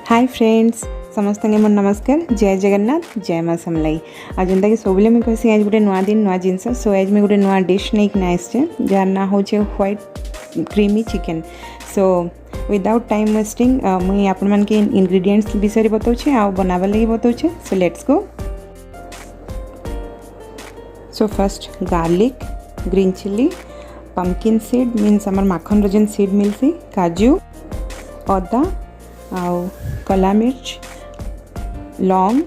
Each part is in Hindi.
हाय फ्रेंड्स समस्त मोर नमस्कार जय जगन्नाथ जय माँ समलाई आ जेनता कि सब मुझे कहसी आज गोटे नुआ दिन नुआ जिनस सो आज मुझे गोटे नुआ डिश नहीं आसचे जार ना हो white creamy chicken. So without time wasting मुई आपण मान के इंग्रेडिएंट्स विषय बताऊे आ बनावा लगी बताऊे। So let's go. So first garlic, green chili, pumpkin seed means आमर माखन रजन सीड मिलसी, काजू, अदा आउ कला मिर्च, लौंग,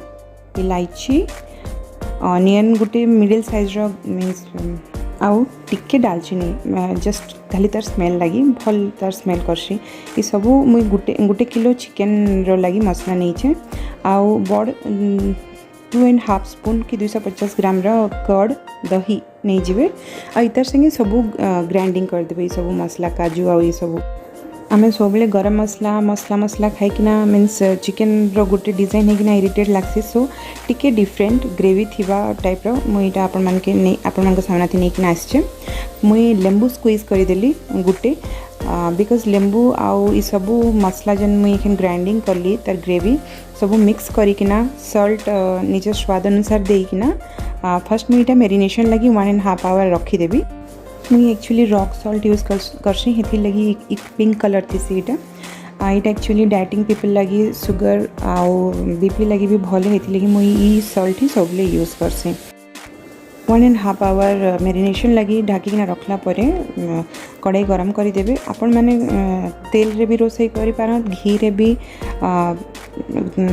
इलायची, ऑनियन गोटे मिडिल साइज मीन्स आउ टिके दालचीनी जस्ट खाली तार स्मेल लगी भल तार स्मेल करसी। ये सब मुई गोटे किलो चिकेन रो लगी मसला नहीं आउ बड़ 2.5 स्पून कि 250 ग्राम कर्ड दही नहीं जीवे आ इतार संगे सबू ग्राइंडिंग करदेवे। सब मसला काजू आ ये सब आम सब गरम मसला मसला मसला खाईकिना मीन्स चिकेन रो गोटे डिजाइन होना इरिटेट लागसी। सो टिके डिफरेंट ग्रेवी थिबा टाइप रो मुईटा आपण मान के आपण मान सामना थी नहीं आसचे। मुई लेंबू स्क्वीज करदेली गोटे बिकज लेंबू आउ ई सबू मसला जन मुई एखन ग्राइंडिंग करली तार ग्रेवी सब मिक्स करिकिना सॉल्ट निज स्वाद अनुसार देकिना फर्स्ट मुईटा मेरिनेशन लगी 1.5 आवर रखीदेवी। मुई एक्चुअली रॉक सॉल्ट यूज करसी हेथि लगी एक पिंक कलर थी सीटा इट एक्चुअली डाइटिंग पीपल लगी सुगर आउ बीपी लगी भी भले हेथि लगी मुई ई सॉल्ट ही सबले यूज करसी। 1.5 आवर मेरिनेशन लगी ढाकिना रखला परे कड़ाई गरम करदेवे। आपण माने तेल रे भी रोसई करि पारत, घी रे भी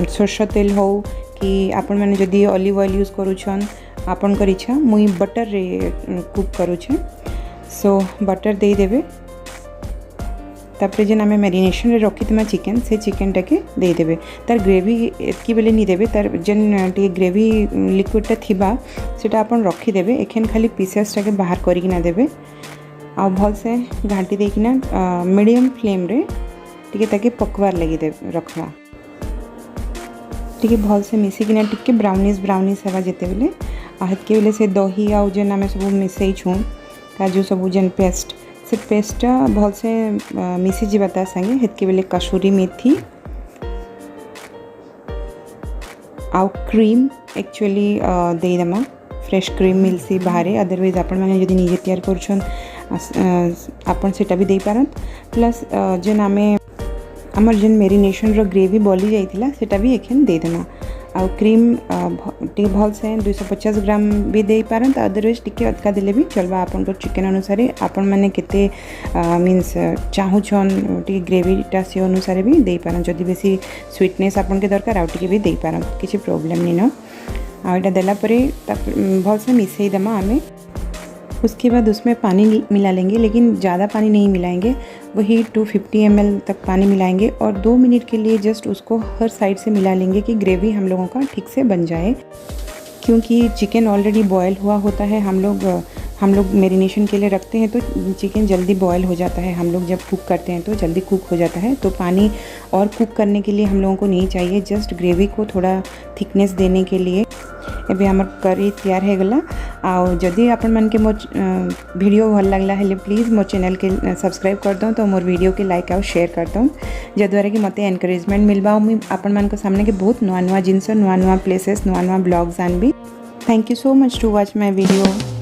सरसों तेल हो कि आपण माने जदि ऑलिव ऑयल यूज करूछन आपण इच्छा। मुई बटर रे कुक करूछे। सो बटर दे देवे तापर जेन आम मेरिनेशन रे रखी था चिकेन से चिकेन टाके दे देवे। तार ग्रेवी एतकी बेले नहीं देवे तार जेन टे ग्रेवी लिक्विडटा थिबा सेटा आपण रखी देवे। एखन खाली पीसेस टाके बाहर करिकिना देवे आ भल से घाटी देकिना मीडियम फ्लेम रे टिके ताके पकवार लगी दे रखवा। टिके भल से मिसिकिना टिके ब्राउनिश हवा जेते बेले आहतके बेले से दही आउ जेन आम सब मिसई छूँ काजू सबू जेन पेस्ट से पेस्टा भल से मिसी जीवा ता संगे हेतके बेले कसूरी मेथी आउ क्रीम एक्चुअली देदेमा फ्रेश क्रीम मिलसी बाहर अदरवाइज आपण मैंने जदि निजे तैयार करुछन आपण सेटा भी दे पारत। प्लस जेन आमे आमर जेन मेरिनेशन रो ग्रेवी बली जाइतिला सेटा भी एखन देदेमा आ क्रीम टे भल से 250 ग्राम भी दे पारत अदरवाइज टिके अधिका देले भी चलबा। आपन चिकेन अनुसार आपण माने केते मीन्स चाहूछन टिके ग्रेवीटा से अनुसार भी दे पारत। जदि बेसी स्वीटनेस आपन के दरकार आ टिके भी दे पारत किसी प्रॉब्लम नहीं न। आ एटा देला परे भल से मिसई देमा आमे। उसके बाद उसमें पानी मिला लेंगे लेकिन ज़्यादा पानी नहीं मिलाएंगे, वही 250 ml तक पानी मिलाएंगे और 2 मिनट के लिए जस्ट उसको हर साइड से मिला लेंगे कि ग्रेवी हम लोगों का ठीक से बन जाए। क्योंकि चिकन ऑलरेडी बॉयल हुआ होता है, हम लोग मेरिनेशन के लिए रखते हैं तो चिकन जल्दी बॉयल हो जाता है। हम लोग जब कुक करते हैं तो जल्दी कुक हो जाता है, तो पानी और कुक करने के लिए हम लोगों को नहीं चाहिए, जस्ट ग्रेवी को थोड़ा थिकनेस देने के लिए। एबे हमर करी तैयार हो गला। आउ जदि आपण मन के मो वीडियो भल लगला है प्लीज़ मो चैनल के सब्सक्राइब कर दो तो मोर वीडियो के लाइक आउ शेयर कर दो जद्वारा कि मते एनकरेजमेंट मिलबा मुई आपण मन को सामने के बहुत नुआ नुआ जिनस नुआ नुआ प्लेसेस नुआ नुआ ब्लॉग्स आनबी। Thank you so much to watch my video.